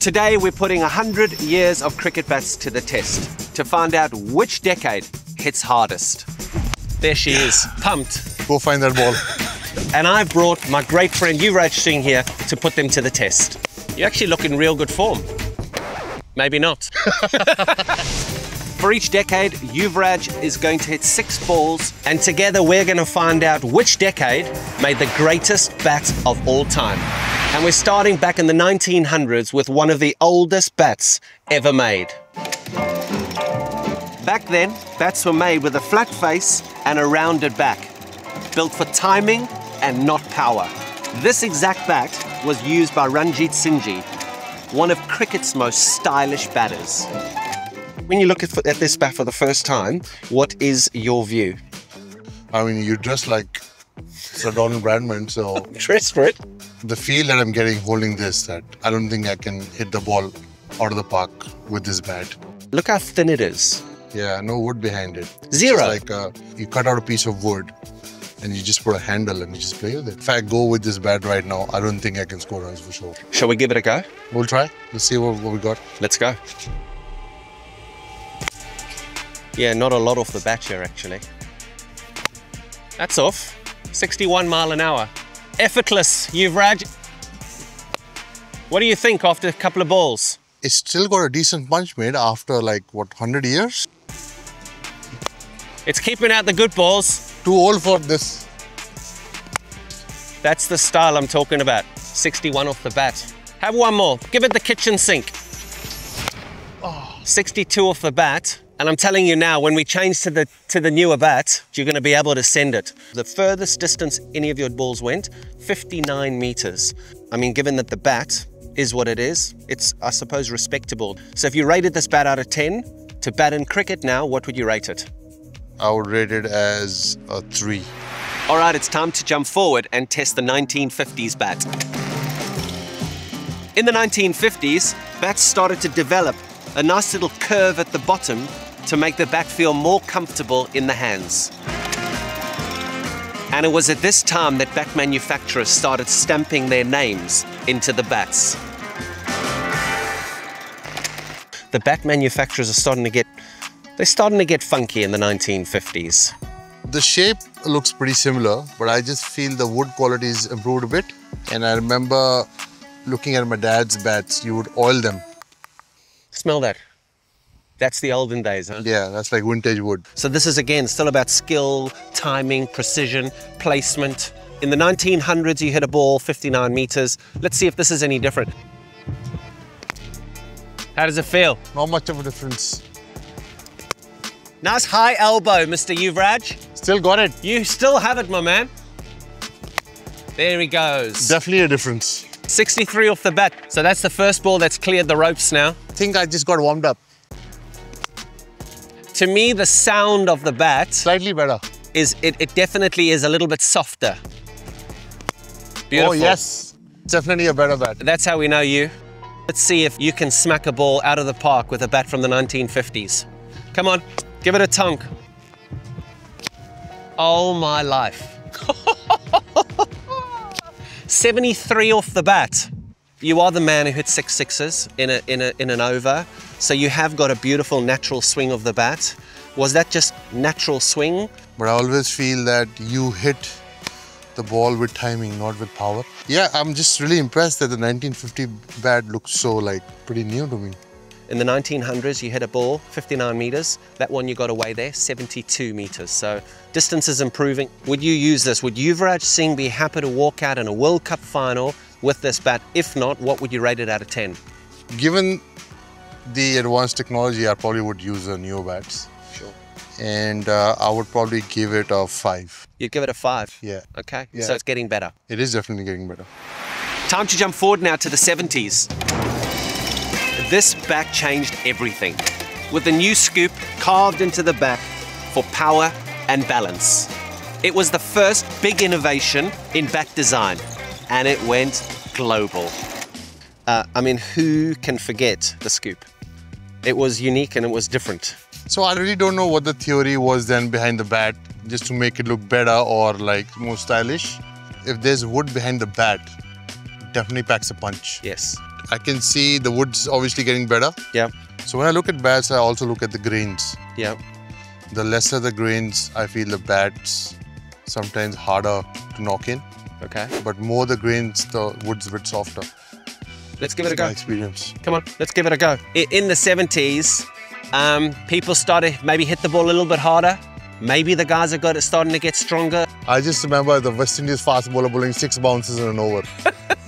Today we're putting 100 years of cricket bats to the test to find out which decade hits hardest. There she is, pumped. Go find that ball. And I've brought my great friend Yuvraj Singh here to put them to the test. You actually look in real good form. Maybe not. For each decade, Yuvraj is going to hit 6 balls, and together we're going to find out which decade made the greatest bat of all time. And we're starting back in the 1900s with one of the oldest bats ever made. Back then, bats were made with a flat face and a rounded back, built for timing and not power. This exact bat was used by Ranjit Singhji, one of cricket's most stylish batters. When you look at this bat for the first time, what is your view? I mean, you dress like Sir Donald Bradman, so... Dress for it? The feel that I'm getting holding this, that I don't think I can hit the ball out of the park with this bat. Look how thin it is. Yeah, no wood behind it. Zero. It's like you cut out a piece of wood and you just put a handle and you just play with it. If I go with this bat right now, I don't think I can score runs for sure. Shall we give it a go? We'll try. Let's see what we got. Let's go. Yeah, not a lot off the bat here, actually. That's off. 61 mile an hour. Effortless, Yuvraj. What do you think after a couple of balls? It's still got a decent punch made after like, what, 100 years? It's keeping out the good balls. Too old for this. That's the style I'm talking about. 61 off the bat. Have one more. Give it the kitchen sink. 62 off the bat. And I'm telling you now, when we change to the newer bat, you're going to be able to send it. The furthest distance any of your balls went, 59 meters. I mean, given that the bat is what it is, it's, I suppose, respectable. So if you rated this bat out of 10 to bat in cricket now, what would you rate it? I would rate it as a 3. All right, it's time to jump forward and test the 1950s bat. In the 1950s, bats started to develop a nice little curve at the bottom to make the bat feel more comfortable in the hands. And it was at this time that bat manufacturers started stamping their names into the bats. The bat manufacturers are starting to get funky in the 1950s. The shape looks pretty similar, but I just feel the wood quality is improved a bit. And I remember looking at my dad's bats, you would oil them. Smell that. That's the olden days, huh? Yeah, that's like vintage wood. So this is, again, still about skill, timing, precision, placement. In the 1900s, you hit a ball 59 meters. Let's see if this is any different. How does it feel? Not much of a difference. Nice high elbow, Mr. Yuvraj. Still got it. You still have it, my man. There he goes. Definitely a difference. 63 off the bat. So that's the first ball that's cleared the ropes now. I think I just got warmed up. To me, the sound of the bat Slightly better. is, it definitely is a little bit softer. Beautiful. Oh yes, definitely a better bat. That's how we know you. Let's see if you can smack a ball out of the park with a bat from the 1950s. Come on, give it a tonk. Oh my life. 73 off the bat. You are the man who hit 6 sixes in an over, so you have got a beautiful natural swing of the bat. Was that just natural swing? But I always feel that you hit the ball with timing, not with power. Yeah, I'm just really impressed that the 1950 bat looks so pretty new to me. In the 1900s, you hit a ball 59 meters. That one you got away there, 72 meters. So distance is improving. Would you use this? Would Yuvraj Singh be happy to walk out in a World Cup final with this bat? If not, what would you rate it out of 10? Given the advanced technology, I probably would use the newer bats. Sure. And I would probably give it a 5. You'd give it a 5? Yeah. Okay, Yeah. so it's getting better. It is definitely getting better. Time to jump forward now to the 70s. This bat changed everything, with a new scoop carved into the back for power and balance. It was the first big innovation in bat design, and it went global. I mean, who can forget the scoop? It was unique and it was different. So I really don't know what the theory was then behind the bat, just to make it look better or more stylish. If there's wood behind the bat, it definitely packs a punch. Yes. I can see the wood's obviously getting better. Yeah. So when I look at bats, I also look at the grains. Yeah. The lesser the grains, I feel the bat's sometimes harder to knock in. Okay. But more the grains, the wood's a bit softer. Let's give it a go. My experience. Come on, let's give it a go. In the 70s, people started maybe hit the ball a little bit harder. Maybe the guys are starting to get stronger. I just remember the West Indies fast bowler bowling 6 bounces in an over.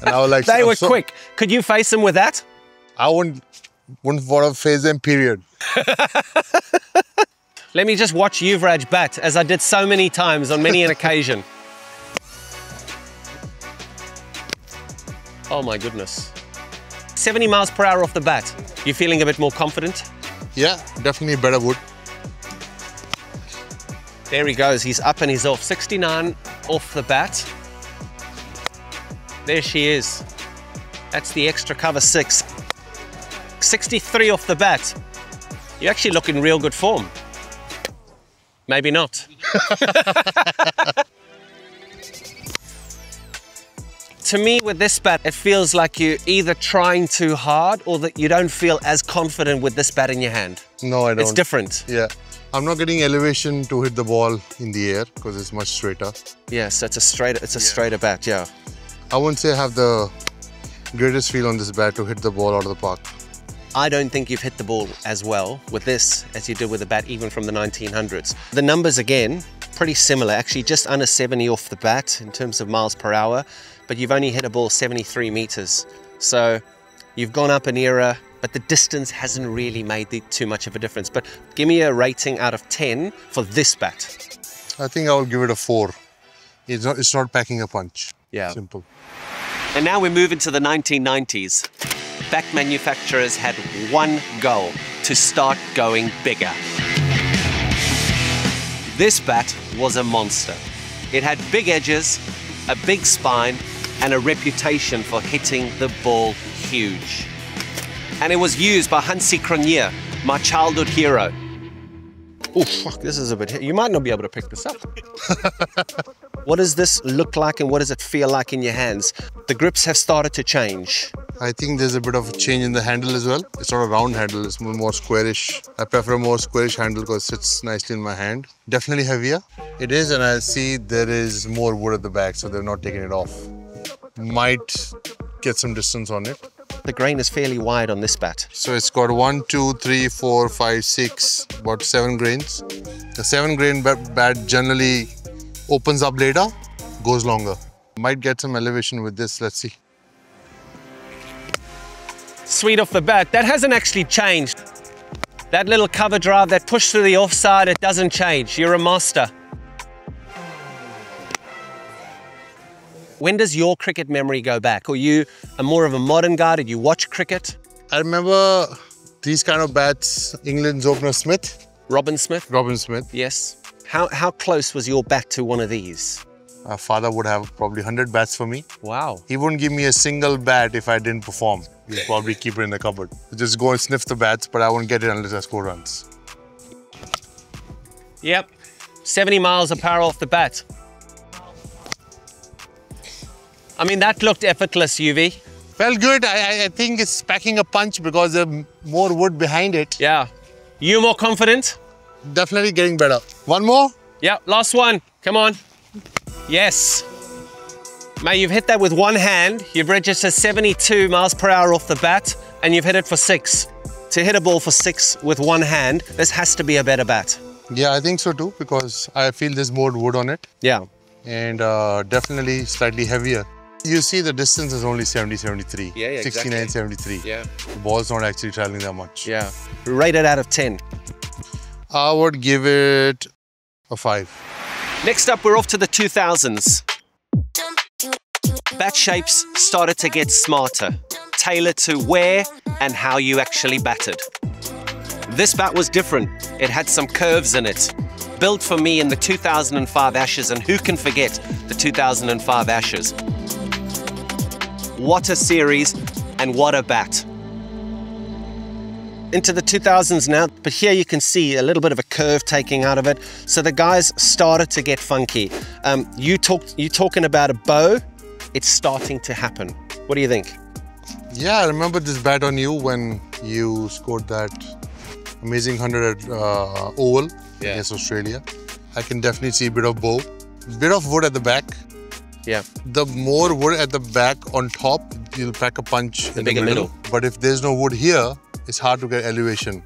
And I was like, they were quick. Could you face them with that? I wouldn't want to face them, period. Let me just watch Yuvraj bat, as I did so many times on many an occasion. Oh my goodness. 70 miles per hour off the bat. You feeling a bit more confident? Yeah, definitely better wood. There he goes, he's up and he's off. 69 off the bat. There she is. That's the extra cover 6. 63 off the bat. You're actually looking real good form. Maybe not. To me, with this bat, it feels like you're either trying too hard or that you don't feel as confident with this bat in your hand. No, I don't. It's different. Yeah. I'm not getting elevation to hit the ball in the air because it's much straighter. Yeah, so it's a straighter bat, yeah. I wouldn't say I have the greatest feel on this bat to hit the ball out of the park. I don't think you've hit the ball as well with this as you did with the bat even from the 1900s. The numbers, again, pretty similar. Actually, just under 70 off the bat in terms of miles per hour, but you've only hit a ball 73 meters. So you've gone up an era, but the distance hasn't really made too much of a difference. But give me a rating out of 10 for this bat. I think I will give it a 4. It's not packing a punch. Yeah. Simple. And now we move into the 1990s. Bat manufacturers had one goal: to start going bigger. This bat was a monster. It had big edges, a big spine, and a reputation for hitting the ball huge. And it was used by Hansi Cronje, my childhood hero. Oh, fuck, this is a bit... You might not be able to pick this up. What does this look like and what does it feel like in your hands? The grips have started to change. I think there's a bit of a change in the handle as well. It's not a round handle, it's more squarish. I prefer a more squarish handle because it sits nicely in my hand. Definitely heavier. It is, and I see there is more wood at the back, so they're not taking it off. Might get some distance on it. The grain is fairly wide on this bat. So it's got 1, 2, 3, 4, 5, 6, about 7 grains. The 7 grain bat generally opens up later, goes longer. Might get some elevation with this, let's see. Sweet off the bat. That hasn't actually changed. That little cover drive, that push to the offside, it doesn't change. You're a master. When does your cricket memory go back? Are you more of a modern guy? Did you watch cricket? I remember these kind of bats, England's opener Smith. Robin Smith? Robin Smith. Yes. How close was your bat to one of these? My father would have probably 100 bats for me. Wow. He wouldn't give me a single bat if I didn't perform. He'd probably keep it in the cupboard. Just go and sniff the bats, but I wouldn't get it unless I score runs. Yep. 70 miles per hour off the bat. I mean, that looked effortless, UV. Felt good. I think it's packing a punch because there's more wood behind it. Yeah. You more confident? Definitely getting better. One more? Yeah, last one. Come on. Yes. Mate, you've hit that with one hand. You've registered 72 miles per hour off the bat, and you've hit it for 6. To hit a ball for 6 with one hand, this has to be a better bat. Yeah, I think so too, because I feel there's more wood on it. Yeah. And definitely slightly heavier. You see the distance is only 70, 73. Yeah, 69, exactly. 73. Yeah. The ball's not actually traveling that much. Yeah. Rated out of 10. I would give it a 5. Next up, we're off to the 2000s. Bat shapes started to get smarter, tailored to where and how you actually batted. This bat was different. It had some curves in it. Built for me in the 2005 Ashes, and who can forget the 2005 Ashes? What a series and what a bat. Into the 2000s now, but here you can see a little bit of a curve taking out of it. So the guys started to get funky. You talking about a bow? It's starting to happen. What do you think? Yeah, I remember this bat on you when you scored that amazing 100 at Oval against Australia. I can definitely see a bit of bow, bit of wood at the back. Yeah. The more wood at the back on top, you'll pack a punch in the middle. But if there's no wood here, it's hard to get elevation.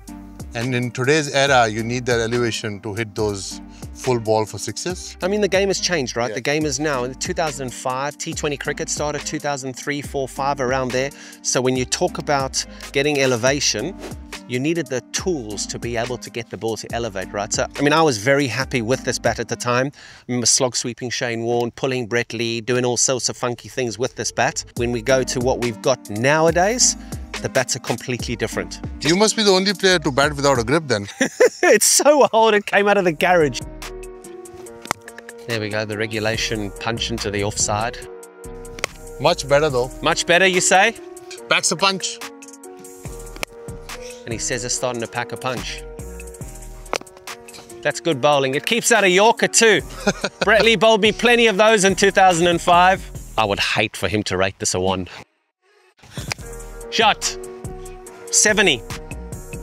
And in today's era, you need that elevation to hit those full ball for sixes. I mean, the game has changed, right? Yeah. The game is now in 2005, T20 cricket started 2003, 4, 5, around there. So when you talk about getting elevation, you needed the tools to be able to get the ball to elevate, right? So, I mean, I was very happy with this bat at the time. I remember slog sweeping Shane Warne, pulling Brett Lee, doing all sorts of funky things with this bat. When we go to what we've got nowadays, the bats are completely different. You must be the only player to bat without a grip then. It's so old, it came out of the garage. There we go, the regulation punch into the offside. Much better though. Much better, you say? Packs a punch. And he says it's starting to pack a punch. That's good bowling. It keeps out a Yorker too. Brett Lee bowled me plenty of those in 2005. I would hate for him to rate this a 1. Shot. 70. I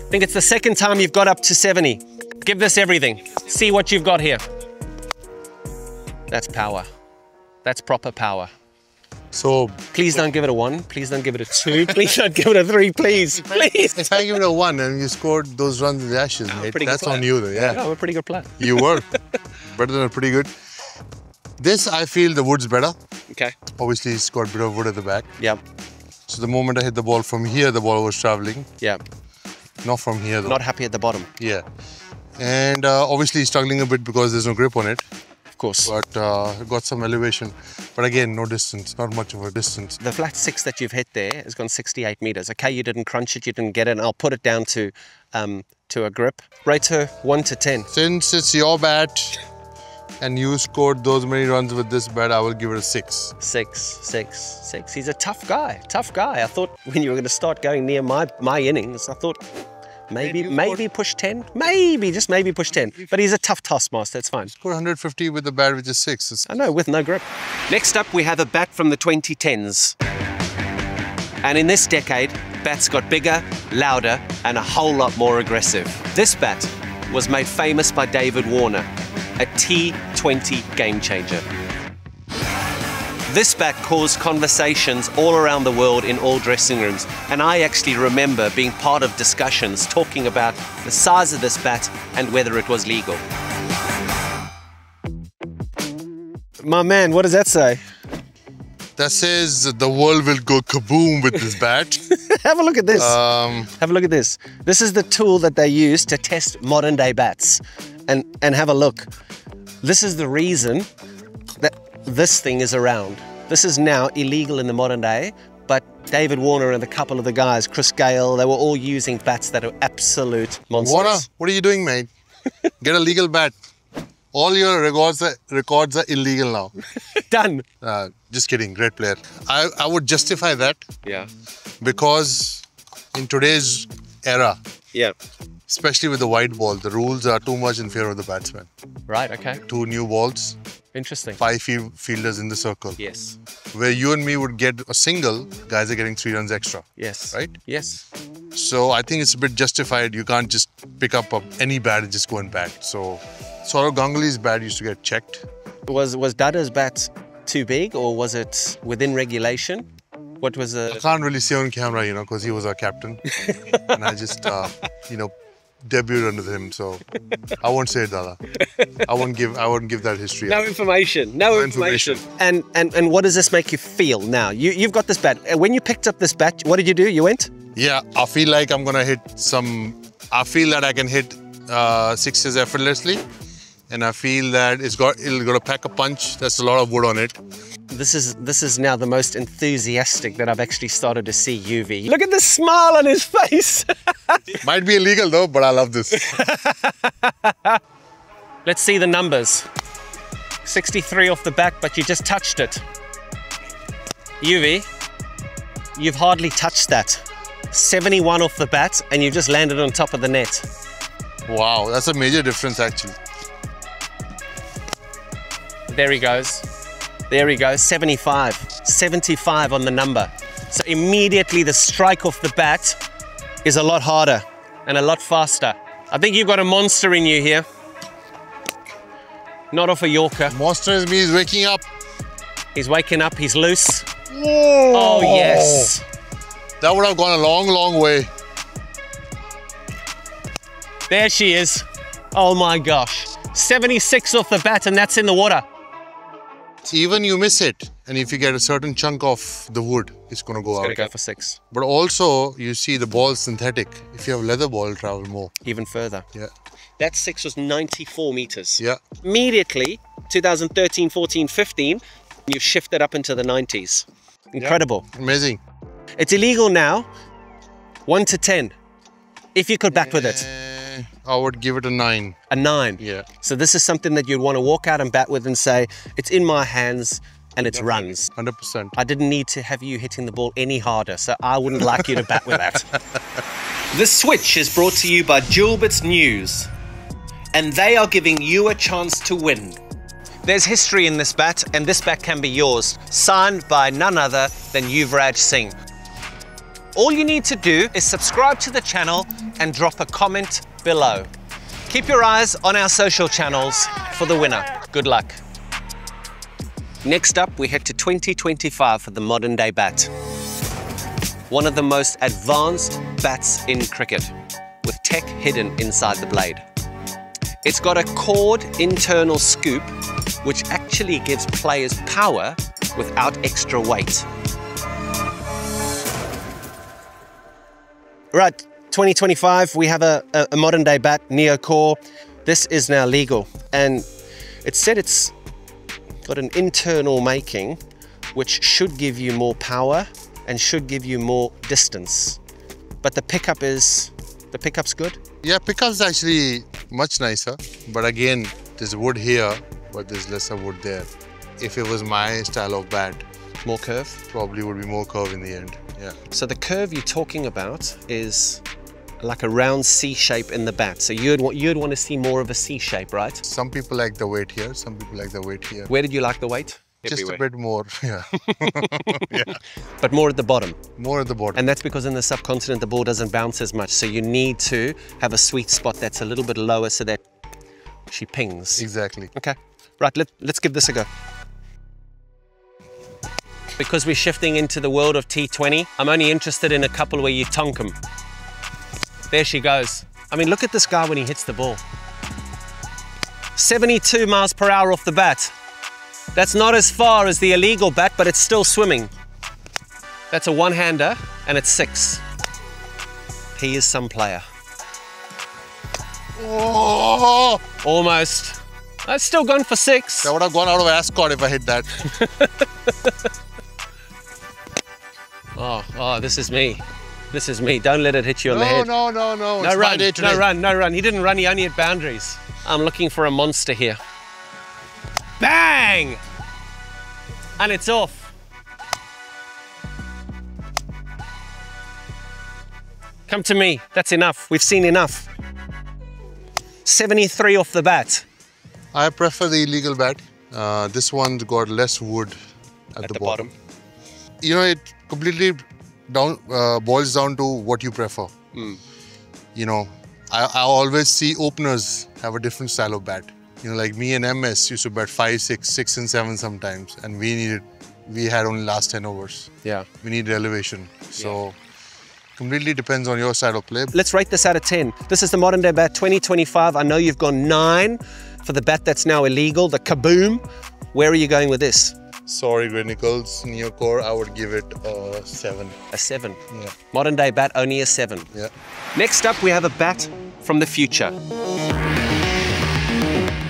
think it's the second time you've got up to 70. Give this everything. See what you've got here. That's power. That's proper power. So please don't give it a 1. Please don't give it a 2. Please don't give it a 3. Please, please. If I give it a 1 and you scored those runs in the Ashes, mate, that's on you though. Yeah. No, I'm a pretty good player. You were. Better than a pretty good. This, I feel the wood's better. Okay. Obviously, he's got a bit of wood at the back. Yep. So the moment I hit the ball from here, the ball was traveling. Yeah. Not from here though. Not happy at the bottom. Yeah. And obviously struggling a bit because there's no grip on it. Of course. But got some elevation. But again, no distance, not much of a distance. The flat 6 that you've hit there has gone 68 meters. Okay, you didn't crunch it, you didn't get it, and I'll put it down to a grip. Rate her 1 to 10. Since it's your bat and you scored those many runs with this bat, I will give it a 6. 6. He's a tough guy, I thought when you were going to start going near my innings, I thought maybe push 10, just maybe push 10. But he's a tough taskmaster, it's fine. Scored 150 with the bat, which is 6. I know, with no grip. Next up, we have a bat from the 2010s. And in this decade, bats got bigger, louder, and a whole lot more aggressive. This bat was made famous by David Warner, a T20 game changer. This bat caused conversations all around the world in all dressing rooms, and I actually remember being part of discussions talking about the size of this bat and whether it was legal. My man, what does that say? That says the world will go kaboom with this bat. Have a look at this. Have a look at this. This is the tool that they use to test modern day bats. And have a look. This is the reason that this thing is around. This is now illegal in the modern day, but David Warner and a couple of the guys, Chris Gale, they were all using bats that are absolute monsters. Warner, what are you doing, mate? Get a legal bat. All your records are illegal now. Done. Just kidding, great player. I would justify that. Yeah. Because in today's era, yeah, especially with the white ball, the rules are too much in favor of the batsman. Right, okay. 2 new balls. Interesting. 5 fielders in the circle. Yes. Where you and me would get a single, guys are getting 3 runs extra. Yes. Right? Yes. So I think it's a bit justified. You can't just pick up any bat and just go and bat. So Saurav Ganguly's bat used to get checked. Was Dada's bat too big, or was it within regulation? What was the... I can't really see on camera, you know, because he was our captain. And I just, you know, debuted under him, so I won't say it, Dada. I won't give that history. No information. No information. And what does this make you feel now? You've got this bat. When you picked up this bat, what did you do? You went? Yeah, I feel like I'm gonna hit some. I feel that I can hit sixes effortlessly, and I feel that it'll go to pack a punch. There's a lot of wood on it. This is now the most enthusiastic that I've actually started to see UV. Look at the smile on his face. Might be illegal though, but I love this. Let's see the numbers. 63 off the back, but you just touched it. UV, you've hardly touched that. 71 off the bat, and you just landed on top of the net. Wow, that's a major difference actually. There he goes. There he goes, 75. 75 on the number. So immediately the strike off the bat is a lot harder and a lot faster. I think you've got a monster in you here. Not off a Yorker. Monster is me, he's waking up. He's waking up, he's loose. Whoa. Oh, yes. That would have gone a long, long way. There she is. Oh my gosh. 76 off the bat and that's in the water. Even you miss it, and if you get a certain chunk of the wood, it's going to go out. It's going to go for 6. But also, you see the ball synthetic. If you have leather ball, it'll travel more. Even further. Yeah. That 6 was 94 meters. Yeah. Immediately, 2013, 14, 15, you've shifted up into the 90s. Incredible. Yeah. Amazing. It's illegal now, 1 to 10. If you could back with it. I would give it a 9. A 9? Yeah. So this is something that you'd want to walk out and bat with and say, it's in my hands and it's runs. 100%. I didn't need to have you hitting the ball any harder, so I wouldn't like you to bat with that. This switch is brought to you by Duelbits News, and they are giving you a chance to win. There's history in this bat, and this bat can be yours, signed by none other than Yuvraj Singh. All you need to do is subscribe to the channel and drop a comment below. Keep your eyes on our social channels for the winner. Good luck. Next up, we head to 2025 for the modern day bat. One of the most advanced bats in cricket, with tech hidden inside the blade. It's got a cord internal scoop, which actually gives players power without extra weight. Right, 2025, we have a modern day bat, Neo Core. This is now legal, and it's said it's got an internal making which should give you more power and should give you more distance. But the pickup's good? Yeah, pickup's actually much nicer, but again, there's wood here, but there's lesser wood there. If it was my style of bat, More curve? probably would be more curve in the end. Yeah. So the curve you're talking about is like a round C shape in the bat. So you'd want to see more of a C shape, right? Some people like the weight here, some people like the weight here. Where did you like the weight? Just Everywhere. a bit more, yeah. Yeah. But more at the bottom. More at the bottom. And that's because in the subcontinent, the ball doesn't bounce as much. So you need to have a sweet spot that's a little bit lower so that she pings. Exactly. Okay, right, let's give this a go. Because we're shifting into the world of T20, I'm only interested in a couple where you tonk them. There she goes. I mean, look at this guy when he hits the ball. 72 miles per hour off the bat. That's not as far as the illegal bat, but it's still swimming. That's a one-hander, and it's 6. He is some player. Oh! Almost. That's still gone for 6. That would have gone out of Ascot if I hit that. Oh, this is me. This is me. Don't let it hit you on the head. No. No It's run, my day today. no run, no run. He didn't run, he only hit boundaries. I'm looking for a monster here. Bang! And it's off. Come to me, that's enough. We've seen enough. 73 off the bat. I prefer the illegal bat. This one's got less wood at the bottom. You know, it completely boils down to what you prefer. You know, I always see openers have a different style of bat. You know, like me and MS used to bat 5, 6, 6 and 7 sometimes, and we had only last 10 overs. Yeah. We needed elevation. So completely depends on your style of play. Let's rate this out of 10. This is the modern day bat 2025. I know you've gone 9 for the bat that's now illegal, the Kaboom. Where are you going with this? Sorry, Grey Nichols, Neo Core, I would give it a 7. A 7. Yeah. Modern day bat, only a 7. Yeah. Next up, we have a bat from the future.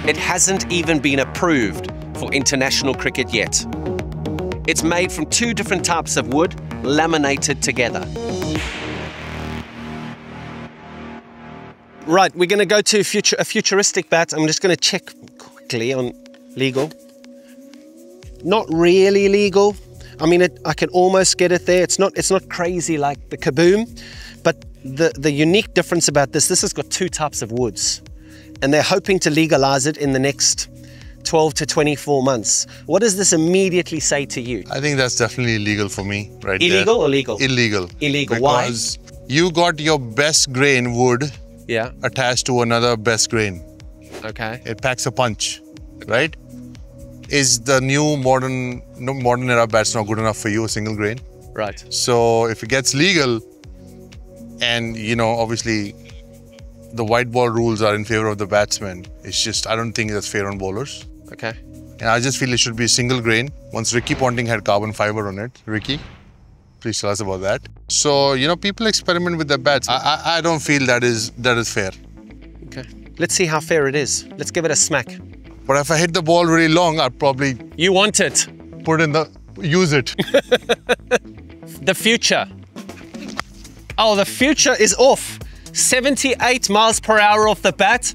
It hasn't even been approved for international cricket yet. It's made from 2 different types of wood, laminated together. Right, we're going to go to a futuristic bat. I'm just going to check quickly on legal. Not really legal. I mean, I can almost get it there. It's not crazy like the Kaboom, but the unique difference about this has got 2 types of woods, and they're hoping to legalize it in the next 12 to 24 months. What does this immediately say to you? I think that's definitely illegal for me, right? Illegal there. or legal? Illegal. Illegal. Because you got your best grain wood attached to another best grain. Okay. It packs a punch, right? Is the new modern era bats not good enough for you, a single grain? Right. So if it gets legal, and obviously the white ball rules are in favor of the batsmen, it's just, I don't think that's fair on bowlers. Okay. And I just feel it should be a single grain. Once Ricky Ponting had carbon fiber on it. Ricky, please tell us about that. So, people experiment with their bats. I don't feel that is fair. Okay. Let's see how fair it is. Let's give it a smack. But if I hit the ball really long, I'd probably... You want it. Use it. The future. Oh, the future is off. 78 miles per hour off the bat,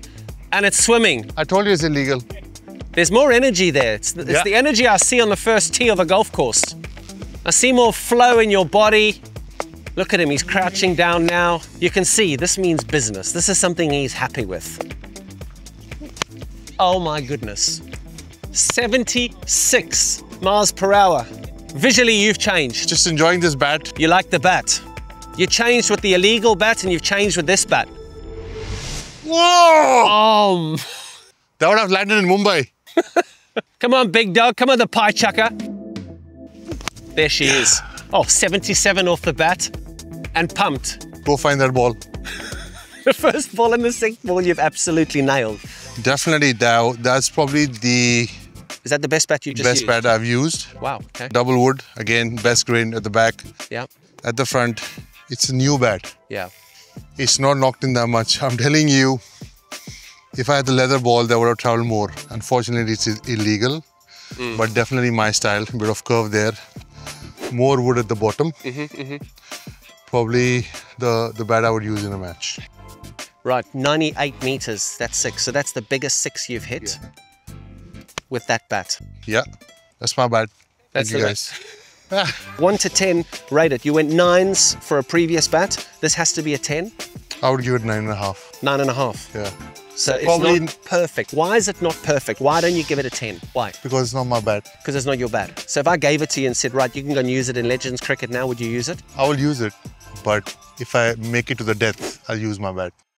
and it's swimming. I told you it's illegal. There's more energy there. It's the energy I see on the first tee of a golf course. I see more flow in your body. Look at him, he's crouching down now. You can see this means business. This is something he's happy with. Oh my goodness. 76 miles per hour. Visually, you've changed. Just enjoying this bat. You like the bat. You changed with the illegal bat and you've changed with this bat. Whoa! That would have landed in Mumbai. Come on, big dog. Come on, the pie chucker. There she is. Oh, 77 off the bat and pumped. Go find that ball. The first ball and the second ball you've absolutely nailed. Definitely, that's probably the... Is that the best bat you just used? Best bat I've used. Wow, okay. Double wood, again, best grain at the back. Yeah. At the front, it's a new bat. Yeah. It's not knocked in that much. I'm telling you, if I had the leather ball, that would have traveled more. Unfortunately, it's illegal, but definitely my style. A bit of curve there. More wood at the bottom. Probably the bat I would use in a match. Right, 98 meters, that's 6. So that's the biggest 6 you've hit with that bat. Yeah, that's my bat. That's Thank you guys. 1 to 10, rate it. You went 9s for a previous bat. This has to be a 10? I would give it 9.5. 9.5? Yeah. So it's not perfect. Why is it not perfect? Why don't you give it a 10? Why? Because it's not my bat. Because it's not your bat. So if I gave it to you and said, right, you can go and use it in Legends cricket now, would you use it? I will use it. But if I make it to the death, I'll use my bat.